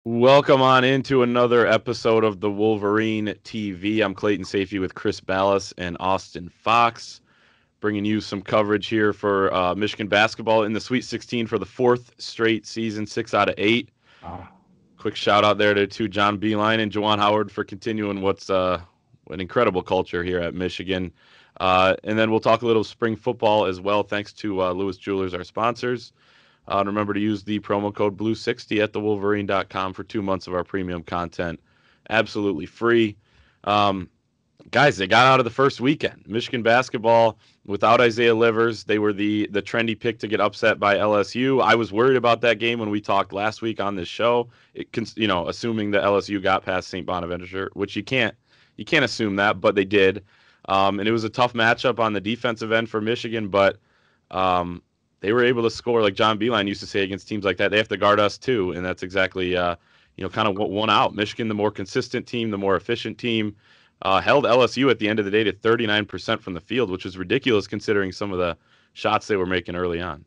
Welcome on into another episode of the Wolverine TV. I'm Clayton Sayfie with Chris Balas and Austin Fox, bringing you some coverage here for Michigan basketball in the Sweet 16 for the fourth straight season, 6 out of 8. Ah, Quick shout out there to John Beeline and Juwan Howard for continuing what's an incredible culture here at Michigan. And then we'll talk a little spring football as well, thanks to Lewis Jewelers, our sponsors. Remember to use the promo code Blue60 at thewolverine.com for 2 months of our premium content. Absolutely free. Um, Guys, they got out of the first weekend. Michigan basketball without Isaiah Livers, they were the trendy pick to get upset by LSU. I was worried about that game when we talked last week on this show. Assuming that LSU got past St. Bonaventure, which you can't assume that, but they did. And it was a tough matchup on the defensive end for Michigan, but they were able to score, like John Beeline used to say, against teams like that. They have to guard us too, and that's exactly kind of what won out. Michigan, the more consistent team, the more efficient team, held LSU at the end of the day to 39% from the field, which is ridiculous considering some of the shots they were making early on.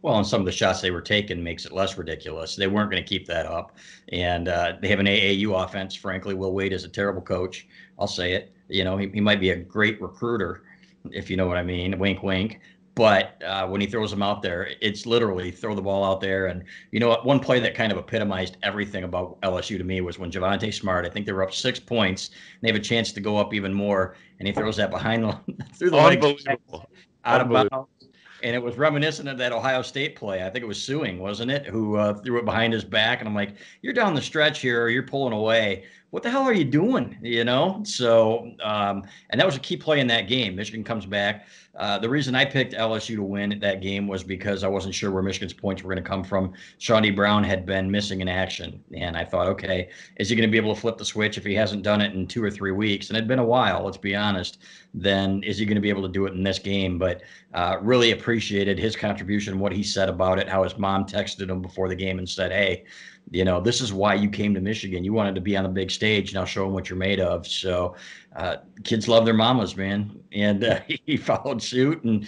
well, and some of the shots they were taking makes it less ridiculous. They weren't going to keep that up, and they have an AAU offense. Frankly, Will Wade is a terrible coach. I'll say it. He might be a great recruiter, if you know what I mean. Wink, wink. But when he throws them out there, it's literally throw the ball out there. And you know what? One play that kind of epitomized everything about LSU to me was when Javante Smart, I think they were up 6 points, and they have a chance to go up even more, and he throws that behind the through the legs Unbelievable. out of Unbelievable. bounds. And it was reminiscent of that Ohio State play. I think it was Suing, wasn't it? Who threw it behind his back. And I'm like, you're down the stretch here, or you're pulling away. What the hell are you doing? So, and that was a key play in that game. Michigan comes back. The reason I picked LSU to win that game was because I wasn't sure where Michigan's points were going to come from. Shawnee Brown had been missing in action. And I thought, okay, is he going to be able to flip the switch if he hasn't done it in 2 or 3 weeks? And it'd been a while, let's be honest. Then is he going to be able to do it in this game? But really appreciated his contribution, what he said about it, how his mom texted him before the game and said, hey, this is why you came to Michigan. You wanted to be on the big stage. Now show them what you're made of. So kids love their mamas, man. And he followed suit and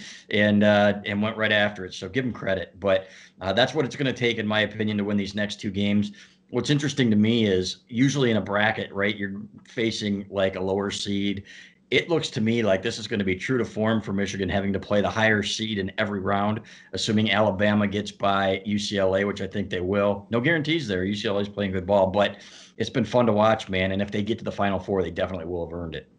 went right after it. So give him credit. But that's what it's going to take, in my opinion, to win these next two games. What's interesting to me is usually in a bracket, right, you're facing like a lower seed. It looks to me like this is going to be true to form for Michigan, having to play the higher seed in every round, assuming Alabama gets by UCLA, which I think they will. No guarantees there. UCLA is playing good ball, but it's been fun to watch, man. And if they get to the Final Four, they definitely will have earned it.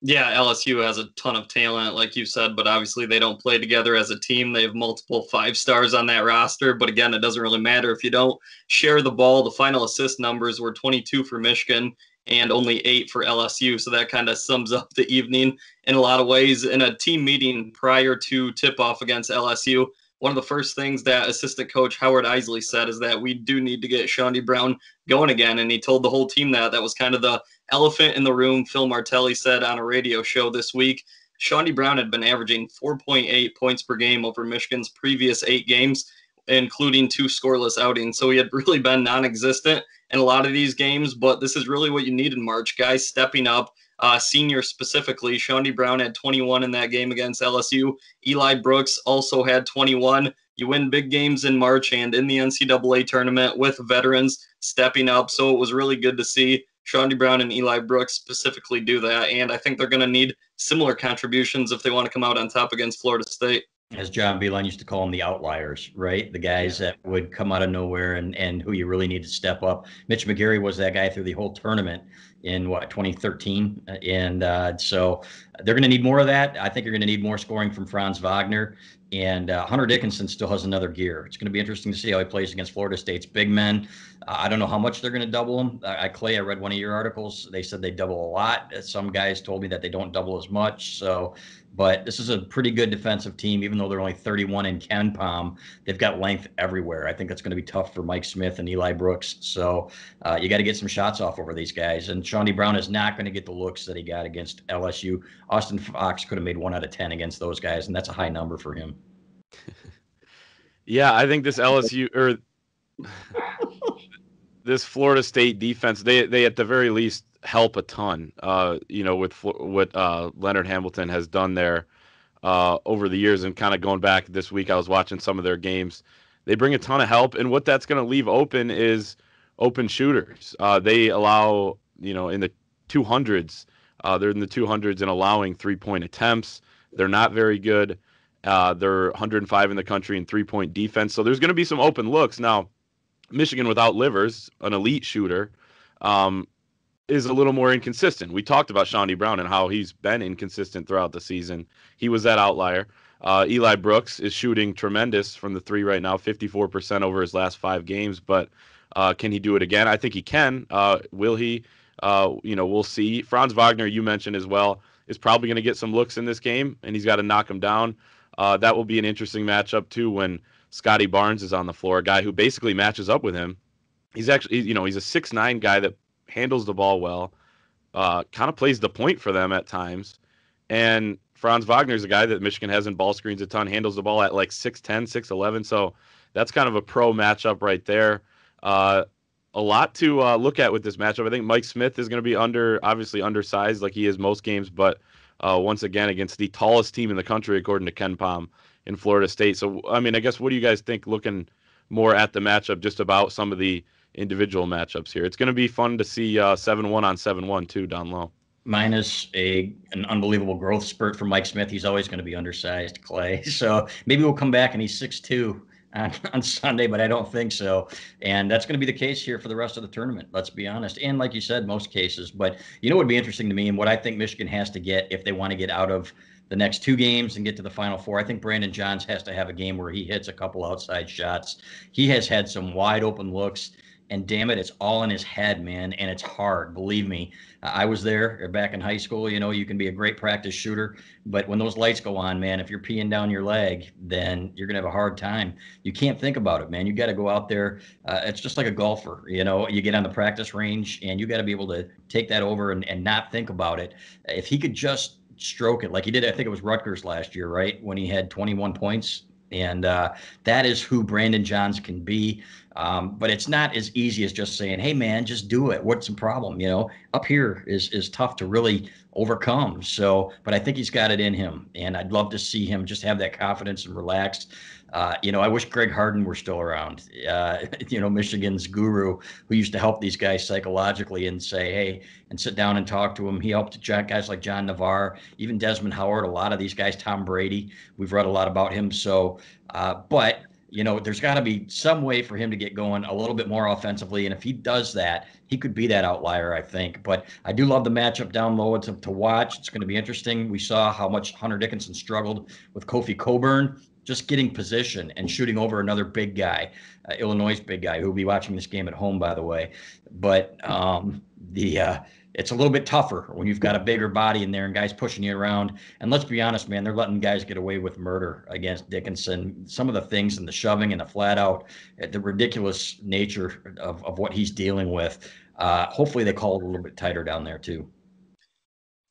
Yeah, LSU has a ton of talent, like you said, but obviously they don't play together as a team. They have multiple 5 stars on that roster, but again, it doesn't really matter if you don't share the ball. The final assist numbers were 22 for Michigan and only 8 for LSU, so that kind of sums up the evening in a lot of ways. In a team meeting prior to tip-off against LSU, one of the first things that assistant coach Howard Isley said is that we do need to get Shawnee Brown going again, and he told the whole team that. That was kind of the elephant in the room. Phil Martelli said on a radio show this week, Shawnee Brown had been averaging 4.8 points per game over Michigan's previous 8 games, including 2 scoreless outings. So he had really been non-existent in a lot of these games, but this is really what you need in March. Guys stepping up, senior specifically. Shawnee Brown had 21 in that game against LSU. Eli Brooks also had 21. You win big games in March and in the NCAA tournament with veterans stepping up. So it was really good to see Shawnee Brown and Eli Brooks specifically do that. And I think they're going to need similar contributions if they want to come out on top against Florida State. As John Beeline used to call them, the outliers, right? The guys that would come out of nowhere and who you really need to step up. Mitch McGary was that guy through the whole tournament in 2013. And so they're going to need more of that. I think you're going to need more scoring from Franz Wagner. And Hunter Dickinson still has another gear. It's going to be interesting to see how he plays against Florida State's big men. I don't know how much they're going to double him. Clay, I read one of your articles. They said they double a lot. Some guys told me that they don't double as much. But this is a pretty good defensive team, even though they're only 31 in KenPom. They've got length everywhere. I think that's going to be tough for Mike Smith and Eli Brooks. So you got to get some shots off over these guys. And Shawnee Brown is not going to get the looks that he got against LSU. Austin Fox could have made 1 out of 10 against those guys, and that's a high number for him. Yeah, I think this LSU or this Florida State defense, they at the very least help a ton. With what Leonard Hamilton has done there over the years, and kind of going back this week, I was watching some of their games. They bring a ton of help, and what that's going to leave open is open shooters. They allow, in the 200s, they're in the 200s in allowing 3-point attempts. They're not very good. They're 105 in the country in 3-point defense. So there's going to be some open looks. Now, Michigan without Livers, an elite shooter, is a little more inconsistent. We talked about Shawnee Brown and how he's been inconsistent throughout the season. He was that outlier. Eli Brooks is shooting tremendous from the three right now, 54% over his last 5 games. But can he do it again? I think he can. Will he? We'll see. Franz Wagner, you mentioned as well, is probably going to get some looks in this game, and he's got to knock him down. That will be an interesting matchup, too, when Scotty Barnes is on the floor, a guy who basically matches up with him. He's actually, he's a 6'9" guy that handles the ball well, kind of plays the point for them at times. And Franz Wagner is a guy that Michigan has in ball screens a ton, handles the ball at like 6'10", 6'11". So that's kind of a pro matchup right there. A lot to look at with this matchup. I think Mike Smith is going to be obviously undersized like he is most games, but once again against the tallest team in the country, according to Ken Pom in Florida State. So, I mean, I guess what do you guys think looking more at the matchup, just about some of the individual matchups here? It's going to be fun to see 7-1 on 7-1 too down low. Minus an unbelievable growth spurt from Mike Smith. He's always going to be undersized, Clay. So maybe we'll come back and he's 6'2" on Sunday, but I don't think so. And that's going to be the case here for the rest of the tournament, let's be honest. And like you said, most cases. But you know what would be interesting to me and what I think Michigan has to get if they want to get out of the next 2 games and get to the Final Four, I think Brandon Johns has to have a game where he hits a couple outside shots. He has had some wide open looks. And damn it, it's all in his head, man. And it's hard. Believe me. I was there back in high school. You can be a great practice shooter. But when those lights go on, man, if you're peeing down your leg, then you're going to have a hard time. You can't think about it, man. You got to go out there. It's just like a golfer. You get on the practice range and you got to be able to take that over and not think about it. If he could just stroke it like he did, I think it was Rutgers last year, right? When he had 21 points. And that is who Brandon Johns can be. But it's not as easy as just saying, hey, man, just do it. What's the problem? Up here is tough to really overcome. So, but I think he's got it in him. And I'd love to see him just have that confidence and relaxed. I wish Greg Harden were still around, Michigan's guru who used to help these guys psychologically and say, hey, and sit down and talk to them. He helped guys like John Navarre, even Desmond Howard, a lot of these guys, Tom Brady. We've read a lot about him. So, but there's got to be some way for him to get going a little bit more offensively. And if he does that, he could be that outlier, I think. But I do love the matchup down low to watch. It's going to be interesting. We saw how much Hunter Dickinson struggled with Kofi Cockburn, just getting position and shooting over another big guy, Illinois' big guy, who will be watching this game at home, by the way. But it's a little bit tougher when you've got a bigger body in there and guys pushing you around. And let's be honest, man, they're letting guys get away with murder against Dickinson. Some of the things and the shoving and the flat out, the ridiculous nature of what he's dealing with. Hopefully they call it a little bit tighter down there too.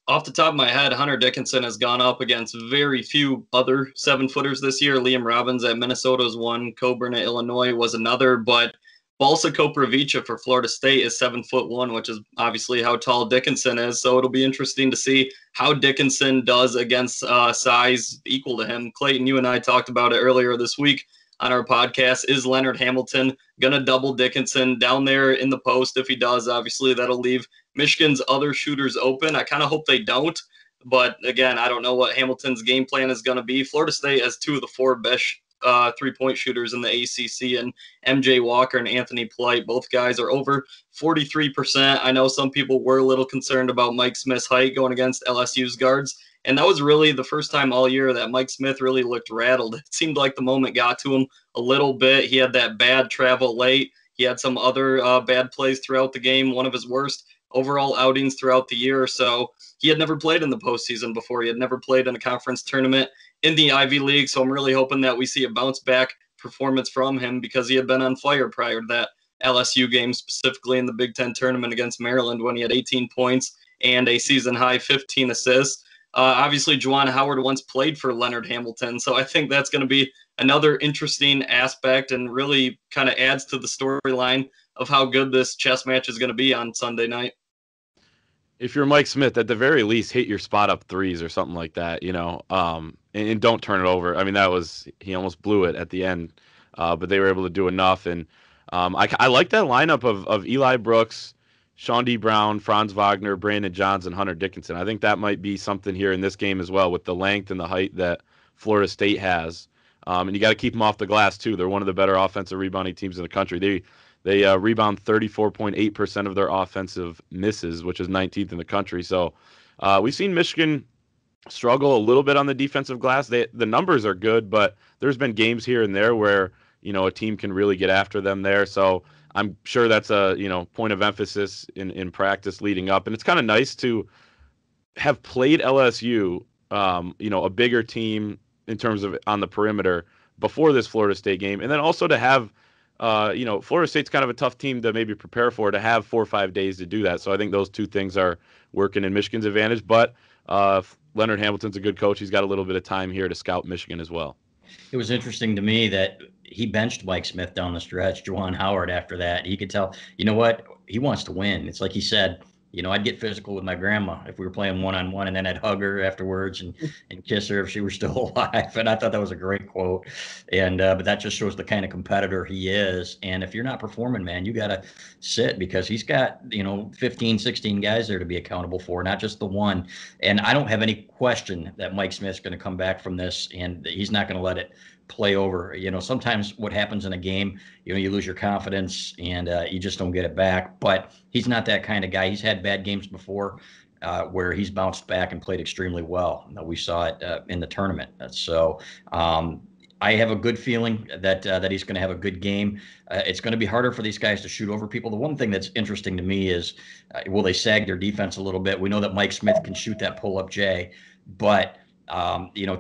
Off the top of my head, Hunter Dickinson has gone up against very few other 7-footers this year. Liam Robbins at Minnesota is one. Coburn at Illinois was another. But Balsa Koprivica for Florida State is 7'1", which is obviously how tall Dickinson is. So it'll be interesting to see how Dickinson does against size equal to him. Clayton, you and I talked about it earlier this week on our podcast. Is Leonard Hamilton going to double Dickinson down there in the post? If he does, obviously that'll leave Michigan's other shooters open. I kind of hope they don't. But again, I don't know what Hamilton's game plan is going to be. Florida State has 2 of the 4 best 3-point shooters in the ACC, and MJ Walker and Anthony Polite. Both guys are over 43%. I know some people were a little concerned about Mike Smith's height going against LSU's guards. And that was really the first time all year that Mike Smith really looked rattled. It seemed like the moment got to him a little bit. He had that bad travel late. He had some other bad plays throughout the game, one of his worst overall outings throughout the year. So he had never played in the postseason before. He had never played in a conference tournament in the Ivy League. So I'm really hoping that we see a bounce back performance from him because he had been on fire prior to that LSU game, specifically in the Big Ten tournament against Maryland when he had 18 points and a season high 15 assists. Obviously, Juwan Howard once played for Leonard Hamilton, so I think that's going to be another interesting aspect and really kind of adds to the storyline of how good this chess match is going to be on Sunday night. If you're Mike Smith, at the very least, hit your spot up threes or something like that, and don't turn it over. I mean, he almost blew it at the end, but they were able to do enough. And I like that lineup of Eli Brooks, Sean D. Brown, Franz Wagner, Brandon Johns, and Hunter Dickinson. I think that might be something here in this game as well with the length and the height that Florida State has. And you got to keep them off the glass too. They're one of the better offensive rebounding teams in the country. They rebound 34.8% of their offensive misses, which is 19th in the country. So we've seen Michigan struggle a little bit on the defensive glass. The numbers are good, but there's been games here and there where a team can really get after them there. So I'm sure that's a point of emphasis in practice leading up, and it's kind of nice to have played LSU, a bigger team in terms of on the perimeter before this Florida State game, and then also to have Florida State's kind of a tough team to maybe prepare for, to have 4 or 5 days to do that. So I think those two things are working in Michigan's advantage. But Leonard Hamilton's a good coach. He's got a little bit of time here to scout Michigan as well. It was interesting to me that he benched Mike Smith down the stretch, Juwan Howard after that. He could tell, you know what, he wants to win. It's like he said, I'd get physical with my grandma if we were playing one-on-one, and then I'd hug her afterwards and kiss her if she were still alive. And I thought that was a great quote. And but that just shows the kind of competitor he is. And if you're not performing, man, you got to sit, because he's got, 15, 16 guys there to be accountable for, not just the one. And I don't have any question that Mike Smith's going to come back from this, and he's not going to let it play over. Sometimes what happens in a game, you lose your confidence and you just don't get it back. But he's not that kind of guy. He's had bad games before where he's bounced back and played extremely well. We saw it in the tournament. So I have a good feeling that he's going to have a good game. It's going to be harder for these guys to shoot over people. The one thing that's interesting to me is will they sag their defense a little bit? We know that Mike Smith can shoot that pull-up J, but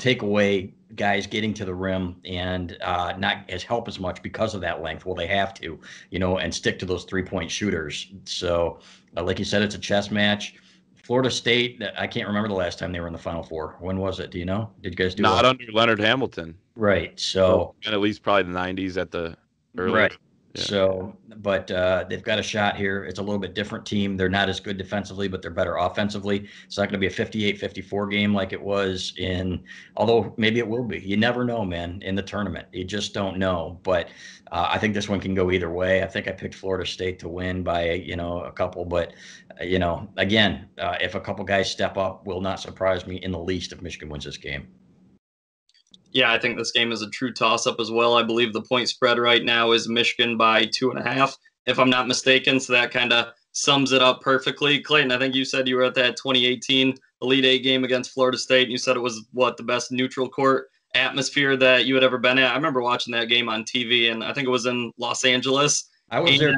take away guys getting to the rim and not help as much because of that length. Well, they have to, and stick to those 3-point shooters. So, like you said, it's a chess match. Florida State, I can't remember the last time they were in the Final Four. When was it? Do you know? Did you guys do Not under Leonard Hamilton. Right. So, and at least probably the 90s at the early. Right. Yeah. So, but they've got a shot here. It's a little bit different team. They're not as good defensively, but they're better offensively. It's not going to be a 58-54 game like it was although maybe it will be. You never know, man, in the tournament. You just don't know. But I think this one can go either way. I think I picked Florida State to win by, a couple. But, again, if a couple guys step up, will not surprise me in the least if Michigan wins this game. Yeah, I think this game is a true toss-up as well. I believe the point spread right now is Michigan by 2.5, if I'm not mistaken. So that kind of sums it up perfectly. Clayton, I think you said you were at that 2018 Elite Eight game against Florida State, and you said it was, the best neutral court atmosphere that you had ever been at. I remember watching that game on TV, and I think it was in Los Angeles. I was there.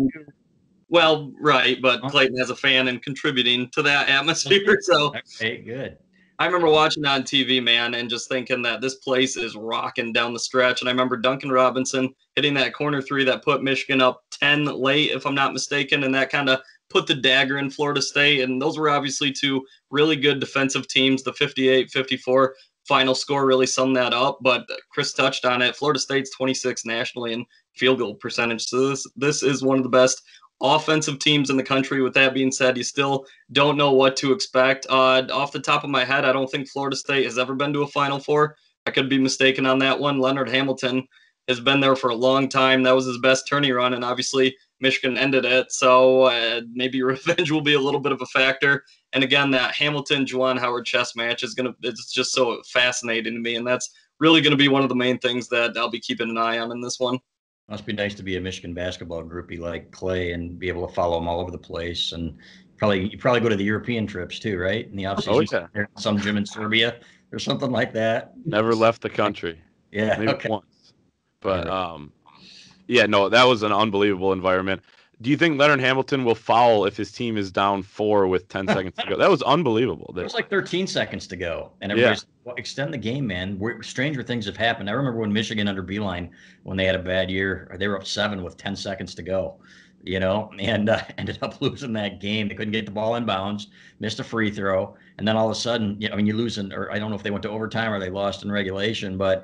Well, right, but Clayton has a fan and contributing to that atmosphere. So okay, good. I remember watching on TV, man, and just thinking that this place is rocking down the stretch. And I remember Duncan Robinson hitting that corner three that put Michigan up 10 late, if I'm not mistaken, and that kind of put the dagger in Florida State. And those were obviously two really good defensive teams. The 58-54 final score really summed that up. But Chris touched on it. Florida State's 26th nationally in field goal percentage. So this is one of the best offensive teams in the country. With that being said, you still don't know what to expect. Off the top of my head, I don't think Florida State has ever been to a Final Four. I could be mistaken on that one. Leonard Hamilton has been there for a long time. That was his best tourney run, and obviously Michigan ended it. So maybe revenge will be a little bit of a factor. And again, that Hamilton-Juwan Howard chess match it's just so fascinating to me, and that's really going to be one of the main things that I'll be keeping an eye on in this one. Must be nice to be a Michigan basketball groupie like Clay and be able to follow them all over the place. And you probably go to the European trips too, right? In the offseason, some gym in Serbia or something like that. Never left the country. Yeah, maybe once. But that was an unbelievable environment. Do you think Leonard Hamilton will foul if his team is down 4 with 10 seconds to go? That was unbelievable. It was like 13 seconds to go. And everybody's extend the game, man. Stranger things have happened. I remember when Michigan under Beeline, when they had a bad year, they were up 7 with 10 seconds to go, and ended up losing that game. They couldn't get the ball in bounds, missed a free throw. And then all of a sudden, you lose or I don't know if they went to overtime or they lost in regulation, but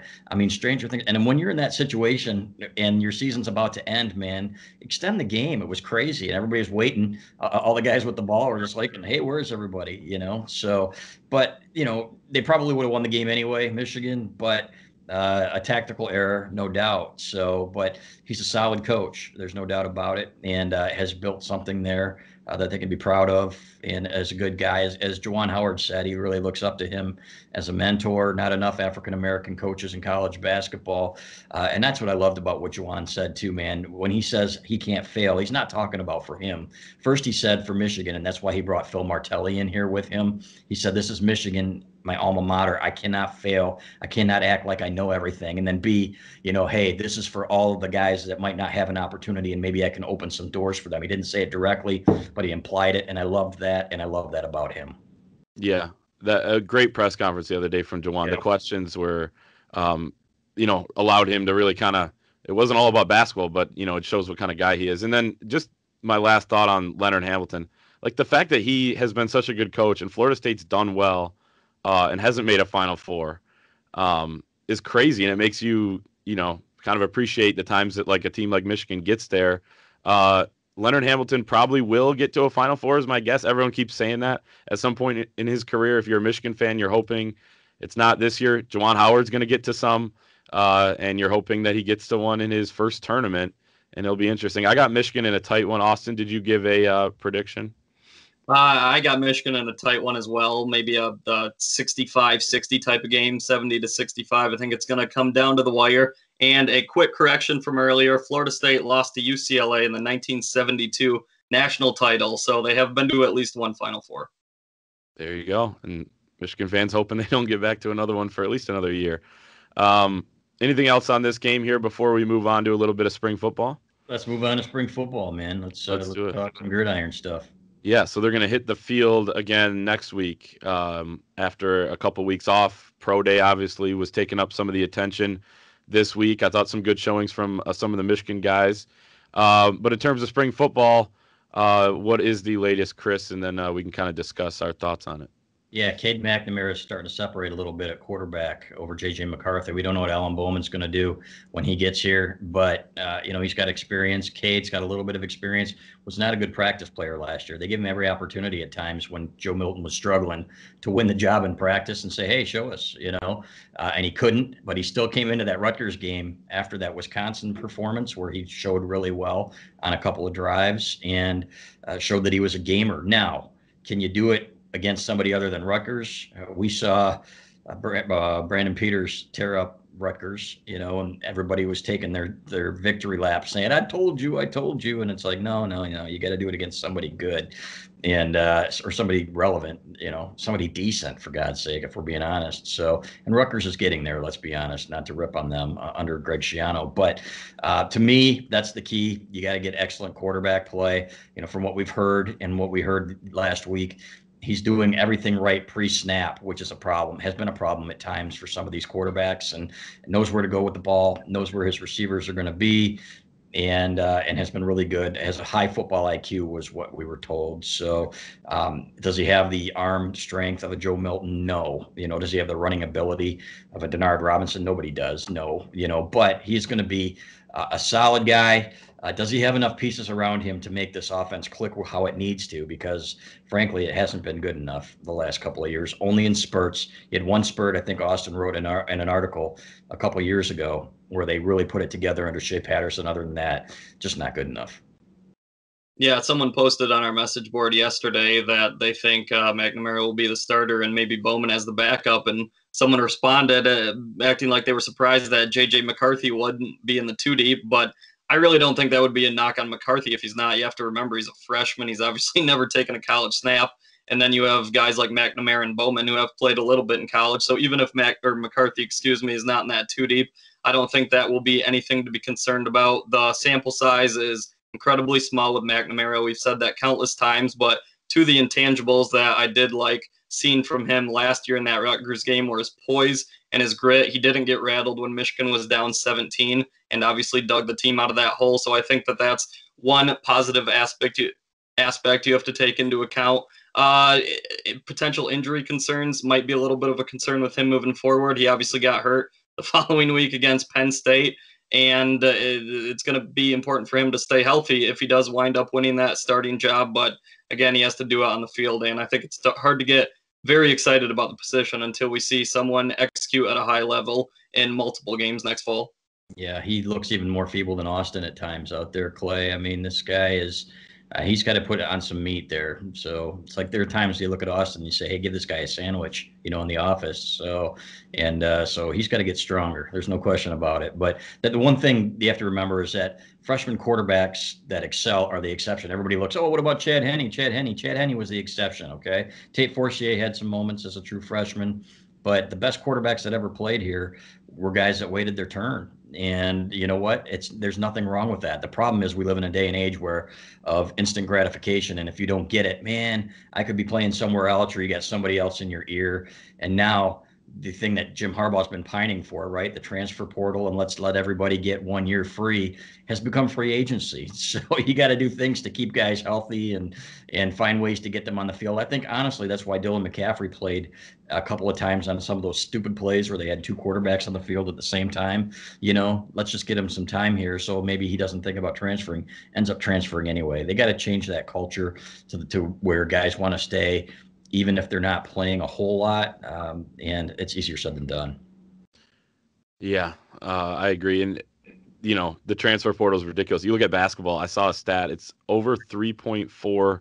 stranger things. And when you're in that situation and your season's about to end, man, extend the game. It was crazy. And everybody's waiting. All the guys with the ball were just like, hey, where's everybody? So, but, they probably would have won the game anyway, Michigan, but A tactical error, no doubt. So, but he's a solid coach. There's no doubt about it, and has built something there that they can be proud of. And as a good guy, as Juwan Howard said, he really looks up to him as a mentor. Not enough African American coaches in college basketball, and that's what I loved about what Juwan said too, man. When he says he can't fail, he's not talking about for him. First, he said for Michigan, and that's why he brought Phil Martelli in here with him. He said, "This is Michigan, my alma mater. I cannot fail. I cannot act like I know everything." And then B, hey, this is for all of the guys that might not have an opportunity, and maybe I can open some doors for them. He didn't say it directly, but he implied it, and I loved that, and I love that about him. Yeah, that a great press conference the other day from Jawan. Yeah. The questions were, allowed him to really kind of. It wasn't all about basketball, but it shows what kind of guy he is. And then just my last thought on Leonard Hamilton, like the fact that he has been such a good coach and Florida State's done well, and hasn't made a Final Four, is crazy, and it makes you kind of appreciate the times that like a team like Michigan gets there. Leonard Hamilton probably will get to a Final Four, is my guess. Everyone keeps saying that at some point in his career. If you're a Michigan fan, you're hoping it's not this year. Juwan Howard's going to get to some, and you're hoping that he gets to one in his first tournament, and it'll be interesting. I got Michigan in a tight one. Austin, did you give a prediction? I got Michigan in a tight one as well, maybe a 65-60 type of game, 70-65. I think it's going to come down to the wire. And a quick correction from earlier, Florida State lost to UCLA in the 1972 national title, so they have been to at least one Final Four. There you go. And Michigan fans hoping they don't get back to another one for at least another year. Anything else on this game here before we move on to a little bit of spring football? Let's move on to spring football, man. Let's do it. Talk some gridiron stuff. Yeah, so they're going to hit the field again next week after a couple weeks off. Pro Day obviously was taking up some of the attention this week. I thought some good showings from some of the Michigan guys. But in terms of spring football, what is the latest, Chris? And then we can kind of discuss our thoughts on it. Yeah, Cade McNamara is starting to separate a little bit at quarterback over J.J. McCarthy. We don't know what Alan Bowman's going to do when he gets here, but, he's got experience. Cade's got a little bit of experience. Was not a good practice player last year. They gave him every opportunity at times when Joe Milton was struggling to win the job in practice and say, hey, show us, and he couldn't, but he still came into that Rutgers game after that Wisconsin performance where he showed really well on a couple of drives and showed that he was a gamer. Now, can you do it against somebody other than Rutgers? We saw Brandon Peters tear up Rutgers, and everybody was taking their victory lap saying, I told you. And it's like, no, you got to do it against somebody good and or somebody relevant, somebody decent, for God's sake, if we're being honest. So, and Rutgers is getting there, let's be honest, not to rip on them under Greg Schiano. But to me, that's the key. You got to get excellent quarterback play. From what we've heard and what we heard last week, he's doing everything right pre-snap, which is a problem, has been a problem at times for some of these quarterbacks, and knows where to go with the ball, knows where his receivers are going to be, and has been really good. Has a high football IQ was what we were told. So does he have the arm strength of a Joe Milton? No. Does he have the running ability of a Denard Robinson? Nobody does. No. But he's going to be a solid guy. Does he have enough pieces around him to make this offense click how it needs to? Because, frankly, it hasn't been good enough the last couple of years, only in spurts. He had one spurt, I think Austin wrote in an article a couple of years ago, where they really put it together under Shea Patterson. Other than that, just not good enough. Yeah, someone posted on our message board yesterday that they think McNamara will be the starter and maybe Bowman as the backup. And someone responded acting like they were surprised that J.J. McCarthy wouldn't be in the two deep, but I really don't think that would be a knock on McCarthy if he's not. You have to remember he's a freshman. He's obviously never taken a college snap. And then you have guys like McNamara and Bowman who have played a little bit in college. So even if McCarthy, is not in that two deep, I don't think that will be anything to be concerned about. The sample size is incredibly small with McNamara. We've said that countless times, but to the intangibles that I did like seeing from him last year in that Rutgers game were his poise and his grit. He didn't get rattled when Michigan was down 17 and obviously dug the team out of that hole. So I think that that's one positive aspect you have to take into account. Potential injury concerns might be a little bit of a concern with him moving forward. He obviously got hurt the following week against Penn State, and it's going to be important for him to stay healthy if he does wind up winning that starting job. But again, he has to do it on the field, and I think it's hard to get very excited about the position until we see someone execute at a high level in multiple games next fall. Yeah, he looks even more feeble than Austin at times out there, Clay. I mean, this guy is, he's got to put on some meat there. So it's like there are times you look at Austin and you say, hey, give this guy a sandwich, in the office. So, so he's got to get stronger. There's no question about it. But the one thing you have to remember is that freshman quarterbacks that excel are the exception. Everybody looks, oh, what about Chad Henne? Chad Henne was the exception, okay? Tate Forcier had some moments as a true freshman. But the best quarterbacks that ever played here were guys that waited their turn. And you know what? There's nothing wrong with that. The problem is we live in a day and age of instant gratification. And if you don't get it, man, I could be playing somewhere else, or you got somebody else in your ear. And now the thing that Jim Harbaugh's been pining for, right? The transfer portal, and let's let everybody get 1 year free, has become free agency. So you got to do things to keep guys healthy and find ways to get them on the field. I think honestly that's why Dylan McCaffrey played a couple of times on some of those stupid plays where they had two quarterbacks on the field at the same time. Let's just get him some time here, so maybe he doesn't think about transferring, ends up transferring anyway. They got to change that culture to where guys want to stay even if they're not playing a whole lot, and it's easier said than done. Yeah, I agree. And, the transfer portal is ridiculous. You look at basketball, I saw a stat. It's over 3.4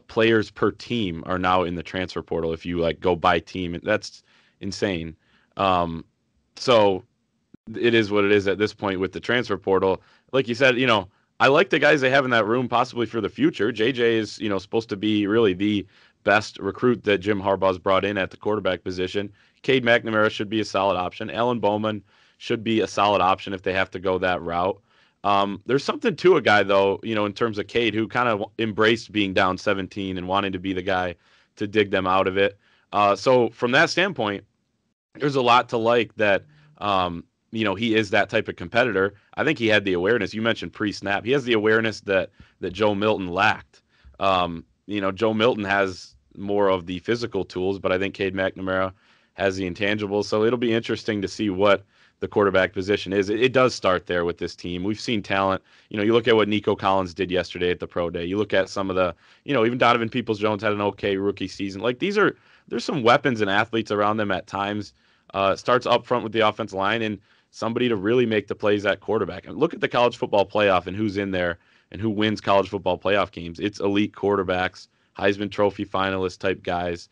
players per team are now in the transfer portal if you, go by team. That's insane. So it is what it is at this point with the transfer portal. Like you said, I like the guys they have in that room possibly for the future. JJ is, supposed to be really the best recruit that Jim Harbaugh's brought in at the quarterback position. Cade McNamara should be a solid option. Alan Bowman should be a solid option if they have to go that route. There's something to a guy, though, in terms of Cade, who kind of embraced being down 17 and wanting to be the guy to dig them out of it. So from that standpoint, there's a lot to like that, he is that type of competitor. I think he had the awareness. You mentioned pre-snap. He has the awareness that Joe Milton lacked. Joe Milton has more of the physical tools, but I think Cade McNamara has the intangibles. So it'll be interesting to see what the quarterback position is. It does start there with this team. We've seen talent. You look at what Nico Collins did yesterday at the pro day. You look at some of the, even Donovan Peoples-Jones had an okay rookie season. There's some weapons and athletes around them at times. Starts up front with the offensive line and somebody to really make the plays at quarterback. And look at the college football playoff and who's in there and who wins college football playoff games. It's elite quarterbacks, Heisman Trophy finalist type guys.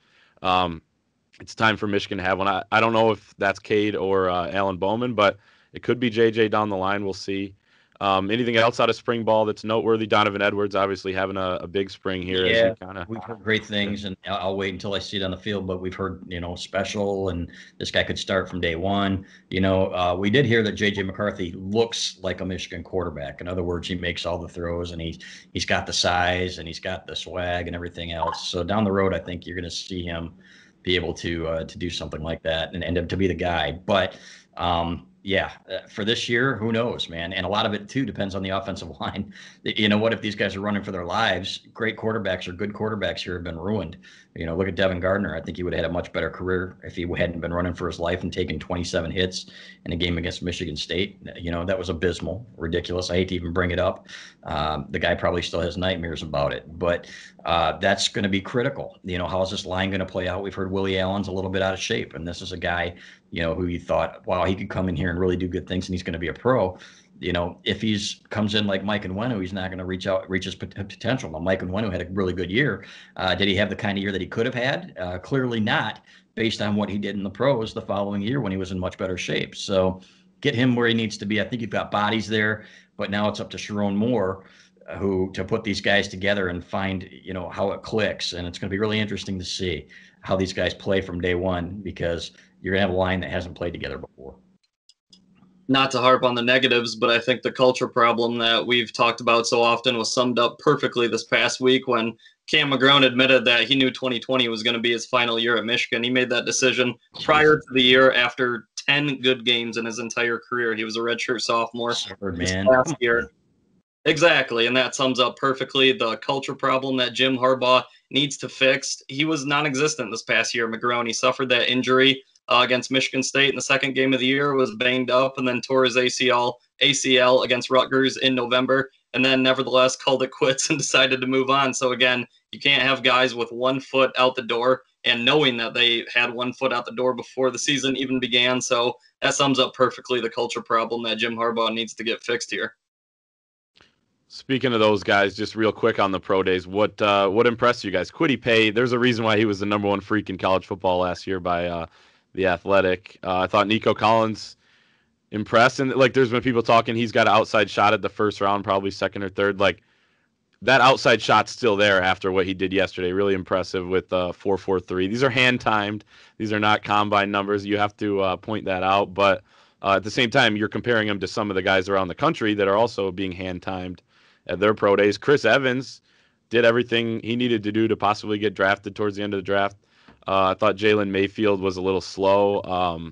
It's time for Michigan to have one. I don't know if that's Cade or Alan Bowman, but it could be JJ down the line. We'll see. Anything else out of spring ball that's noteworthy? Donovan Edwards obviously having a big spring here. Yeah, we've heard great things, and I'll wait until I see it on the field. But we've heard, special, and this guy could start from day one. We did hear that J.J. McCarthy looks like a Michigan quarterback. In other words, he makes all the throws, and he's got the size, and he's got the swag, and everything else. So down the road, I think you're going to see him be able to do something like that and end up to be the guy. But for this year, who knows, man? And a lot of it, too, depends on the offensive line. What if these guys are running for their lives? Great quarterbacks or good quarterbacks here have been ruined. Look at Devin Gardner. I think he would have had a much better career if he hadn't been running for his life and taking 27 hits in a game against Michigan State. That was abysmal, ridiculous. I hate to even bring it up. The guy probably still has nightmares about it. But that's going to be critical. How is this line going to play out? We've heard Willie Allen's a little bit out of shape, and this is a guy who you thought, wow, he could come in here and really do good things, and he's going to be a pro. If he's comes in like Mike Nwenu, he's not going to reach his potential. Now, Mike Nwenu had a really good year. Did he have the kind of year that he could have had? Clearly not, based on what he did in the pros the following year when he was in much better shape. So get him where he needs to be. I think you've got bodies there, but now it's up to Sharon Moore to put these guys together and find, how it clicks. And it's going to be really interesting to see how these guys play from day one, because you're going to have a line that hasn't played together before. Not to harp on the negatives, but I think the culture problem that we've talked about so often was summed up perfectly this past week when Cam McGrone admitted that he knew 2020 was going to be his final year at Michigan. He made that decision prior to the year after 10 good games in his entire career. He was a redshirt sophomore last year. Exactly, and that sums up perfectly the culture problem that Jim Harbaugh needs to fix. He was non-existent this past year, McGrone. He suffered that injury against Michigan State in the second game of the year, was banged up, and then tore his ACL against Rutgers in November, and then nevertheless called it quits and decided to move on. So again, you can't have guys with 1 foot out the door and knowing that they had one foot out the door before the season even began. So that sums up perfectly the culture problem that Jim Harbaugh needs to get fixed here. Speaking of those guys, just real quick on the pro days, what impressed you guys? Kwity Paye, there's a reason why he was the number one freak in college football last year by The Athletic. I thought Nico Collins impressed, and like there's been people talking he's got an outside shot at the first round, probably second or third. Like that outside shot's still there after what he did yesterday. Really impressive with 4.43. These are hand timed. These are not combine numbers. You have to point that out. But at the same time, you're comparing him to some of the guys around the country that are also being hand timed at their pro days. Chris Evans did everything he needed to do to possibly get drafted towards the end of the draft. I thought Jalen Mayfield was a little slow,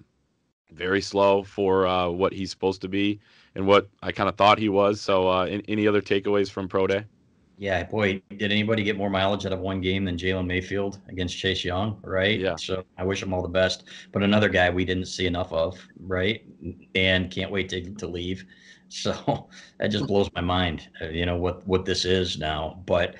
very slow for what he's supposed to be and what I kind of thought he was. So any other takeaways from pro day? Yeah, boy, did anybody get more mileage out of one game than Jalen Mayfield against Chase Young, right? Yeah. So I wish him all the best. But another guy we didn't see enough of, right? And can't wait to leave. So that just blows my mind, what this is now. But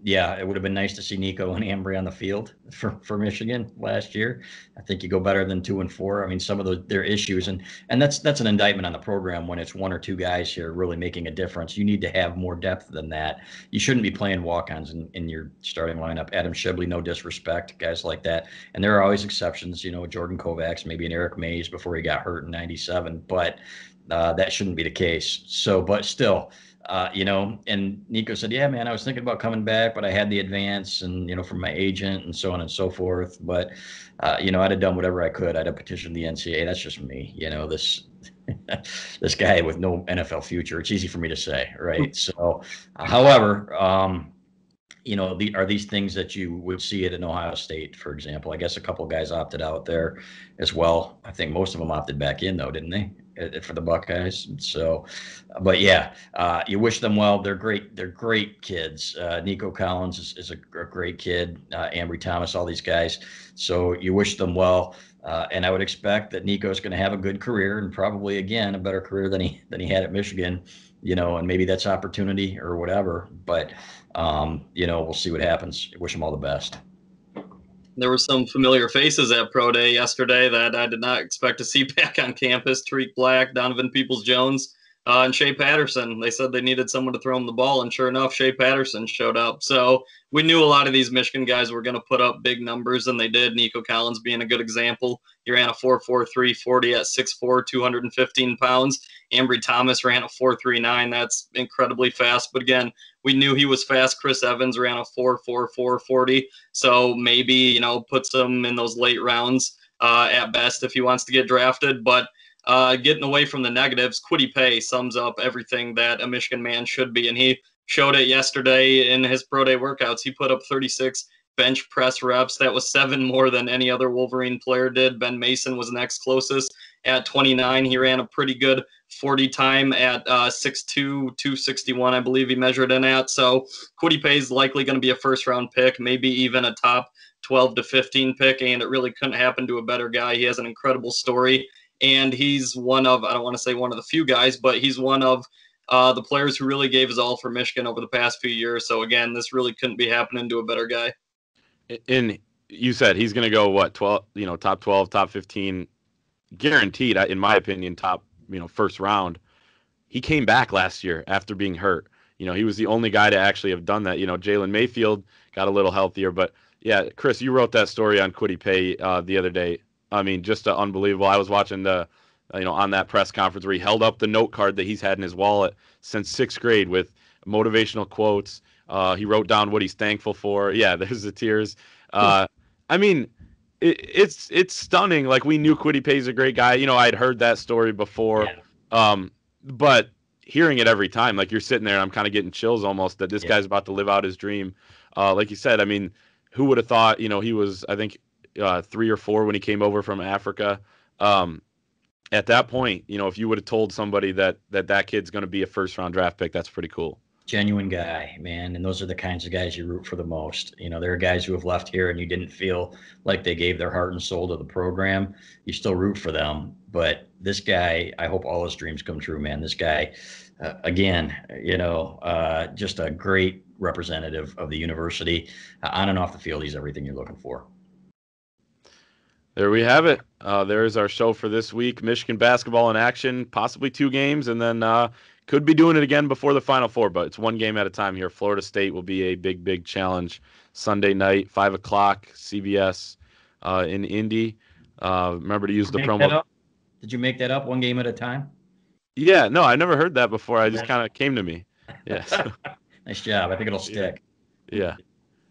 yeah, it would have been nice to see Nico and Ambry on the field for Michigan last year. I think you go better than 2 and 4. I mean, some of their issues, and that's an indictment on the program when it's one or two guys here really making a difference. You need to have more depth than that. You shouldn't be playing walk-ons in your starting lineup. Adam Shibley, no disrespect, guys like that. And there are always exceptions, Jordan Kovacs, maybe an Eric Mays before he got hurt in '97, but that shouldn't be the case. So, but still, and Nico said, yeah, man, I was thinking about coming back, but I had the advance and, from my agent and so on and so forth. But, I'd have done whatever I could. I'd have petitioned the NCAA. That's just me, this guy with no NFL future. It's easy for me to say, right? So, however, are these things that you would see at an Ohio State, for example? I guess a couple of guys opted out there as well. I think most of them opted back in, though, didn't they, for the Buckeyes? So, but yeah, you wish them well. They're great. They're great kids. Nico Collins is a great kid. Ambry Thomas, all these guys. So you wish them well. And I would expect that Nico's going to have a good career and probably, again, a better career than he had at Michigan, and maybe that's opportunity or whatever. But, we'll see what happens. Wish him all the best. There were some familiar faces at Pro Day yesterday that I did not expect to see back on campus. Tariq Black, Donovan Peoples-Jones, and Shea Patterson. They said they needed someone to throw him the ball, and sure enough, Shea Patterson showed up. So we knew a lot of these Michigan guys were going to put up big numbers, and they did. Nico Collins being a good example. He ran a 4.43 40 at 6'4", 215 pounds. Ambry Thomas ran a 4.39. That's incredibly fast. But again, we knew he was fast. Chris Evans ran a 4.44 40. So maybe, puts him in those late rounds at best if he wants to get drafted. But getting away from the negatives, Kwity Paye sums up everything that a Michigan man should be. And he showed it yesterday in his pro day workouts. He put up 36 bench press reps. That was 7 more than any other Wolverine player did. Ben Mason was next closest at 29. He ran a pretty good 40 time at 6'2", 261, I believe he measured in at. So Kwity Paye is likely going to be a first-round pick, maybe even a top 12 to 15 pick, and it really couldn't happen to a better guy. He has an incredible story, and he's one of, I don't want to say one of the few guys, but he's one of the players who really gave his all for Michigan over the past few years. So, again, this really couldn't be happening to a better guy. And you said he's going to go, what, 12, top 12, top 15, guaranteed, in my opinion, top, first round. He came back last year after being hurt. He was the only guy to actually have done that. Jalen Mayfield got a little healthier. But, yeah, Chris, you wrote that story on Kwity Paye the other day. I mean, just unbelievable. I was watching on that press conference where he held up the note card that he's had in his wallet since 6th grade with motivational quotes. He wrote down what he's thankful for. Yeah, there's the tears. I mean, it's stunning. Like, we knew Kwity Paye's a great guy. I'd heard that story before. Yeah. But hearing it every time, like, you're sitting there and I'm kind of getting chills almost that this guy's about to live out his dream. Like you said, I mean, who would have thought, he was, I think, 3 or 4 when he came over from Africa. At that point, if you would have told somebody that kid's going to be a first-round draft pick, that's pretty cool. Genuine guy, man. And those are the kinds of guys you root for the most. There are guys who have left here and you didn't feel like they gave their heart and soul to the program. You still root for them. But this guy, I hope all his dreams come true, man. This guy, again, just a great representative of the university. On and off the field, he's everything you're looking for. There we have it. There's our show for this week. Michigan basketball in action, possibly 2 games, and then could be doing it again before the Final Four, but it's 1 game at a time here. Florida State will be a big, big challenge Sunday night, 5 o'clock, CBS in Indy. Remember to use the promo. Did you make that up, 1 game at a time? Yeah, no, I never heard that before. I just kind of came to me. Yes. Nice job. I think it'll stick. Yeah.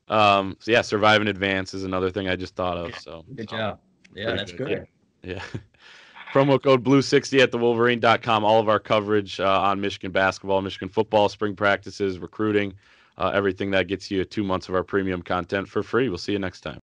So yeah, survive and advance is another thing I just thought of. So good job. Yeah, that's good. Yeah. Promo code BLUE60 at thewolverine.com. All of our coverage on Michigan basketball, Michigan football, spring practices, recruiting, everything that gets you 2 months of our premium content for free. We'll see you next time.